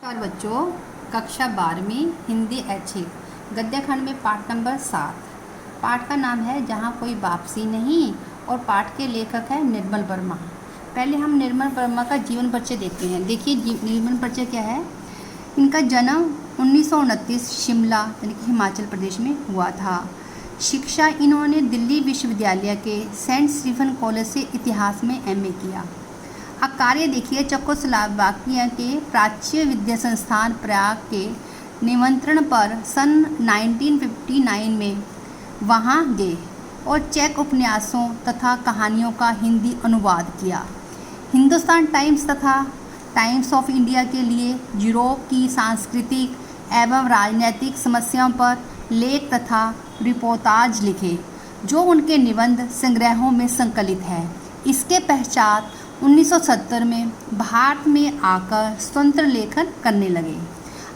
नमस्कार बच्चों, कक्षा 12वीं हिंदी ऐच्छिक गद्य खंड में पाठ नंबर 7। पाठ का नाम है जहाँ कोई वापसी नहीं और पाठ के लेखक है निर्मल वर्मा। पहले हम निर्मल वर्मा का जीवन परिचय देखते हैं। देखिए जीवन परिचय क्या है। इनका जन्म 1929 शिमला यानी कि हिमाचल प्रदेश में हुआ था। शिक्षा इन्होंने दिल्ली विश्वविद्यालय के सेंट स्टीफन कॉलेज से इतिहास में MA किया। कार्य देखिए चेकोस्लोवाकिया के प्राच्य विद्या संस्थान प्रयाग के निमंत्रण पर सन 1959 में वहां गए और चेक उपन्यासों तथा कहानियों का हिंदी अनुवाद किया। हिंदुस्तान टाइम्स तथा टाइम्स ऑफ इंडिया के लिए यूरोप की सांस्कृतिक एवं राजनीतिक समस्याओं पर लेख तथा रिपोर्टाज लिखे, जो उनके निबंध संग्रहों में संकलित है। इसके पश्चात 1970 में भारत में आकर स्वतंत्र लेखन करने लगे।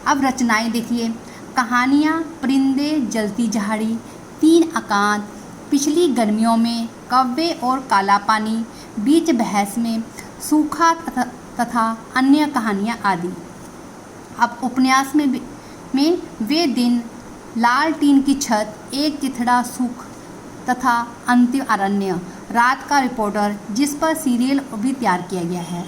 अब रचनाएं देखिए। कहानियाँ परिंदे जलती झाड़ी, 3 एकांत, पिछली गर्मियों में, कौवे और काला पानी, बीच बहस में, सूखा तथा अन्य कहानियाँ आदि। अब उपन्यास में वे दिन, लाल टीन की छत, एक चिथड़ा सुख तथा अंतिम अरण्य, रात का रिपोर्टर, जिस पर सीरियल भी तैयार किया गया है,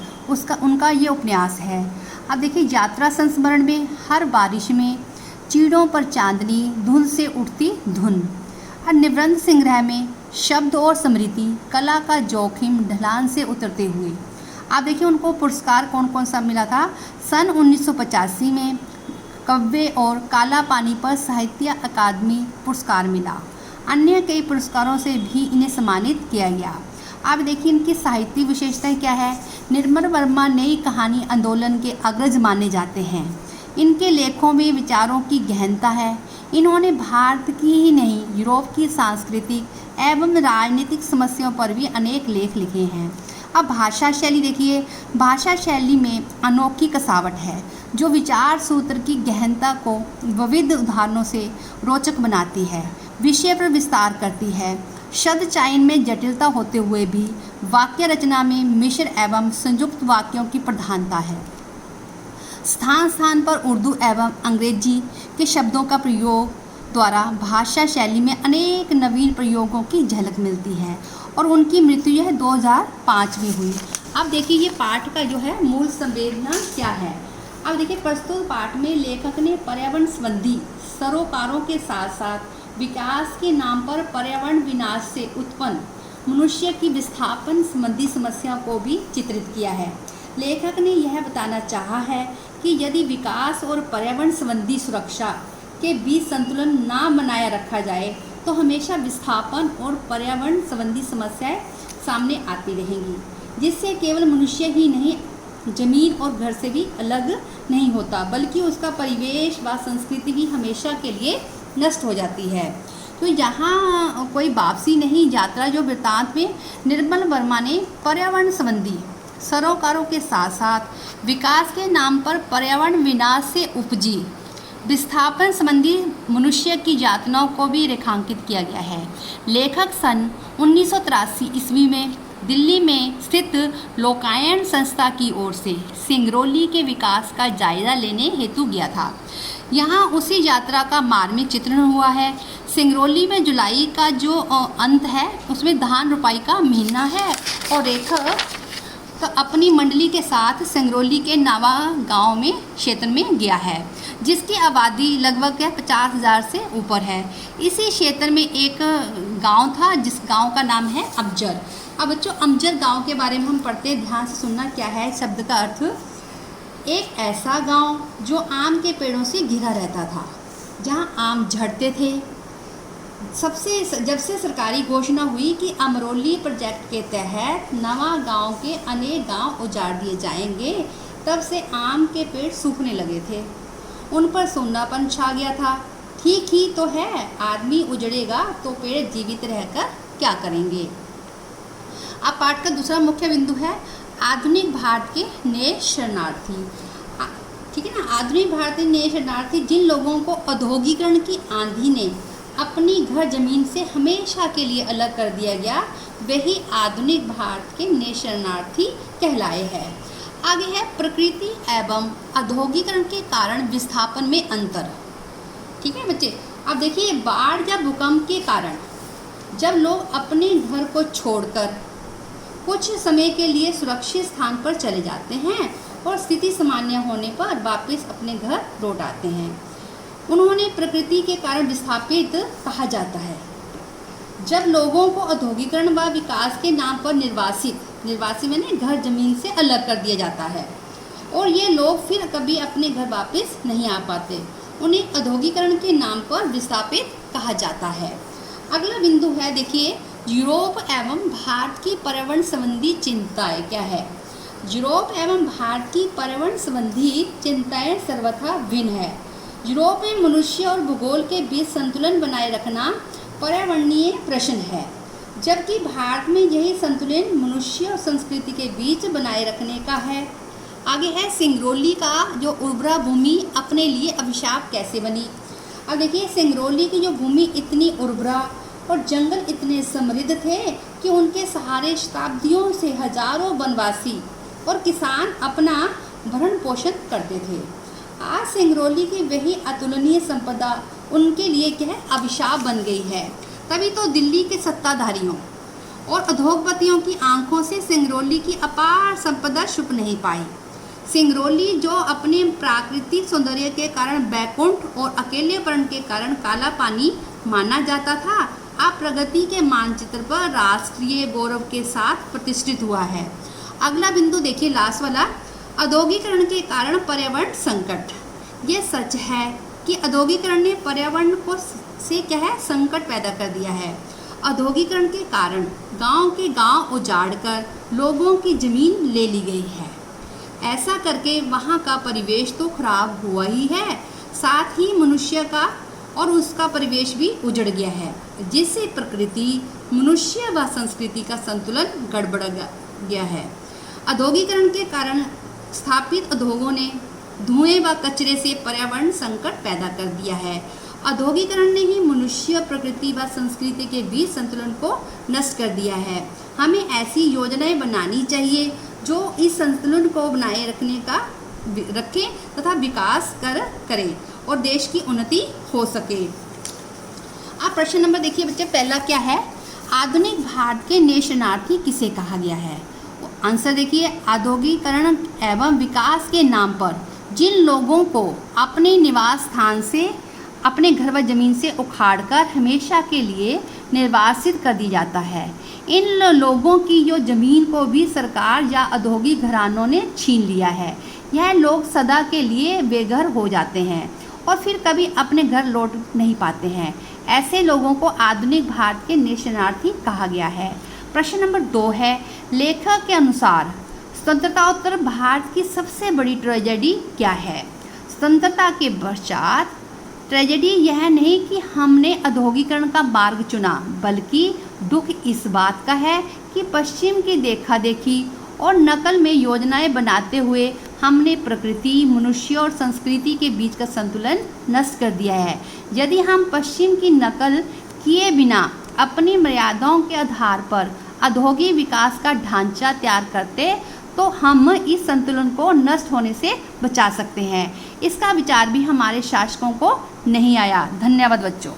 उनका ये उपन्यास है। अब देखिए यात्रा संस्मरण में हर बारिश में, चीड़ों पर चांदनी, धुंध से उठती धुन। और निबंध संग्रह में शब्द और स्मृति, कला का जोखिम ढलान से उतरते हुए। आप देखिए उनको पुरस्कार कौन कौन सा मिला था। सन 1985 में कौवे और काला पानी पर साहित्य अकादमी पुरस्कार मिला। अन्य कई पुरस्कारों से भी इन्हें सम्मानित किया गया। आप देखिए इनकी साहित्यिक विशेषताएं क्या है। निर्मल वर्मा नई कहानी आंदोलन के अग्रज माने जाते हैं। इनके लेखों में विचारों की गहनता है। इन्होंने भारत की ही नहीं, यूरोप की सांस्कृतिक एवं राजनीतिक समस्याओं पर भी अनेक लेख लिखे हैं। अब भाषा शैली देखिए। भाषा शैली में अनोखी कसावट है, जो विचार सूत्र की गहनता को विविध उदाहरणों से रोचक बनाती है, विषय पर विस्तार करती है। शब्द चयन में जटिलता होते हुए भी वाक्य रचना में मिश्र एवं संयुक्त वाक्यों की प्रधानता है। स्थान स्थान पर उर्दू एवं अंग्रेजी के शब्दों का प्रयोग द्वारा भाषा शैली में अनेक नवीन प्रयोगों की झलक मिलती है। और उनकी मृत्यु यह 2005 में हुई। अब देखिए ये पाठ का जो है मूल संवेदना क्या है। अब देखिए प्रस्तुत पाठ में लेखक ने पर्यावरण संबंधी सरोकारों के साथ साथ विकास के नाम पर पर्यावरण विनाश से उत्पन्न मनुष्य की विस्थापन संबंधी समस्या को भी चित्रित किया है। लेखक ने यह बताना चाहा है कि यदि विकास और पर्यावरण संबंधी सुरक्षा के बीच संतुलन ना बनाया रखा जाए तो हमेशा विस्थापन और पर्यावरण संबंधी समस्याएं सामने आती रहेंगी, जिससे केवल मनुष्य ही नहीं, जमीन और घर से भी अलग नहीं होता, बल्कि उसका परिवेश व संस्कृति भी हमेशा के लिए नष्ट हो जाती है। तो यहाँ कोई वापसी नहीं यात्रा जो वृत्तांत में निर्मल वर्मा ने पर्यावरण संबंधी सरोकारों के साथ साथ विकास के नाम पर पर्यावरण विनाश से उपजी विस्थापन संबंधी मनुष्य की यातनाओं को भी रेखांकित किया गया है। लेखक सन 1983 ईस्वी में दिल्ली में स्थित लोकायन संस्था की ओर से सिंगरौली के विकास का जायजा लेने हेतु गया था। यहाँ उसी यात्रा का मार्मिक चित्रण हुआ है। सिंगरौली में जुलाई का जो अंत है उसमें धान रोपाई का महीना है और लेखक तो अपनी मंडली के साथ सिंगरौली के नावा गांव में क्षेत्र में गया है, जिसकी आबादी लगभग 50,000 से ऊपर है। इसी क्षेत्र में एक गांव था जिस गांव का नाम है अमजर। अब बच्चों अमजर गांव के बारे में हम पढ़ते हैं, ध्यान से सुनना क्या है शब्द का अर्थ। एक ऐसा गांव जो आम के पेड़ों से घिरा रहता था, जहां आम झड़ते थे। जब से सरकारी घोषणा हुई कि अमरोली प्रोजेक्ट के तहत नवा गांव के अनेक गांव उजाड़ दिए जाएंगे, तब से आम के पेड़ सूखने लगे थे। उन पर सूनापन छा गया था। ठीक ही तो है, आदमी उजड़ेगा तो पेड़ जीवित रहकर क्या करेंगे। अब पाठ का दूसरा मुख्य बिंदु है आधुनिक भारत के नए शरणार्थी। ठीक है ना। आधुनिक भारत के नए शरणार्थी जिन लोगों को औद्योगिकरण की आंधी ने अपनी घर जमीन से हमेशा के लिए अलग कर दिया गया, वही आधुनिक भारत के नए शरणार्थी कहलाए हैं। आगे है प्रकृति एवं औद्योगिकरण के कारण विस्थापन में अंतर। ठीक है बच्चे, अब देखिए बाढ़ या भूकंप के कारण जब लोग अपने घर को छोड़कर कुछ समय के लिए सुरक्षित स्थान पर चले जाते हैं और स्थिति सामान्य होने पर वापस अपने घर लौट आते हैं, उन्होंने प्रकृति के कारण विस्थापित कहा जाता है। जब लोगों को औद्योगिकरण व विकास के नाम पर निर्वासित मैंने घर जमीन से अलग कर दिया जाता है और ये लोग फिर कभी अपने घर वापस नहीं आ पाते, उन्हें औद्योगिकरण के नाम पर विस्थापित कहा जाता है। अगला बिंदु है देखिए यूरोप एवं भारत की पर्यावरण संबंधी चिंताएं क्या है। यूरोप एवं भारत की पर्यावरण संबंधी चिंताएं सर्वथा भिन्न है। यूरोप में मनुष्य और भूगोल के बीच संतुलन बनाए रखना पर्यावरणीय प्रश्न है, जबकि भारत में यही संतुलन मनुष्य और संस्कृति के बीच बनाए रखने का है। आगे है सिंगरौली का जो उर्वरा भूमि अपने लिए अभिशाप कैसे बनी। अब देखिए सिंगरौली की जो भूमि इतनी उर्वरा और जंगल इतने समृद्ध थे कि उनके सहारे शताब्दियों से हजारों वनवासी और किसान अपना भरण पोषण करते थे। आज सिंगरौली की वही अतुलनीय संपदा उनके लिए क्या है अभिशाप बन गई है। तभी तो दिल्ली के सत्ताधारियों और उद्योगपतियों की आंखों से सिंगरौली की अपार संपदा छुप नहीं पाई। सिंगरौली जो अपने प्राकृतिक सौंदर्य के कारण बैकुंठ और अकेलेपन के कारण काला पानी माना जाता था, अब प्रगति के मानचित्र पर राष्ट्रीय गौरव के साथ प्रतिष्ठित हुआ है। अगला बिंदु देखिए लास्ट वाला, औद्योगिकरण के कारण पर्यावरण संकट। ये सच है कि औद्योगिकरण ने पर्यावरण को से क्या है संकट पैदा कर दिया है। औद्योगिकरण के कारण गांव के गांव उजाड़कर लोगों की ज़मीन ले ली गई है। ऐसा करके वहाँ का परिवेश तो खराब हुआ ही है, साथ ही मनुष्य का और उसका परिवेश भी उजड़ गया है, जिससे प्रकृति मनुष्य व संस्कृति का संतुलन गड़बड़ गया है। औद्योगिकरण के कारण स्थापित उद्योगों ने धुएं व कचरे से पर्यावरण संकट पैदा कर दिया है। औद्योगिकरण ने ही मनुष्य प्रकृति व संस्कृति के बीच संतुलन को नष्ट कर दिया है। हमें ऐसी योजनाएं बनानी चाहिए जो इस संतुलन को बनाए रखें तथा विकास करें और देश की उन्नति हो सके। अब प्रश्न नंबर देखिए बच्चे, पहला क्या है, आधुनिक भारत के नेशनार्थी किसे कहा गया है। आंसर देखिए, औद्योगिकरण एवं विकास के नाम पर जिन लोगों को अपने निवास स्थान से अपने घर व जमीन से उखाड़कर हमेशा के लिए निर्वासित कर दी जाता है, इन लोगों की जो जमीन को भी सरकार या औद्योगिक घरानों ने छीन लिया है। यह लोग सदा के लिए बेघर हो जाते हैं और फिर कभी अपने घर लौट नहीं पाते हैं। ऐसे लोगों को आधुनिक भारत के नेशनार्थी कहा गया है। प्रश्न नंबर 2 है, लेखक के अनुसार स्वतंत्रताोत्तर भारत की सबसे बड़ी ट्रेजेडी क्या है। स्वतंत्रता के पश्चात ट्रेजेडी यह नहीं कि हमने औद्योगिकरण का मार्ग चुना, बल्कि दुख इस बात का है कि पश्चिम की देखा देखी और नकल में योजनाएं बनाते हुए हमने प्रकृति, मनुष्य और संस्कृति के बीच का संतुलन नष्ट कर दिया है। यदि हम पश्चिम की नकल किए बिना अपनी मर्यादाओं के आधार पर औद्योगिक विकास का ढांचा तैयार करते तो हम इस संतुलन को नष्ट होने से बचा सकते हैं। इसका विचार भी हमारे शासकों को नहीं आया। धन्यवाद बच्चों।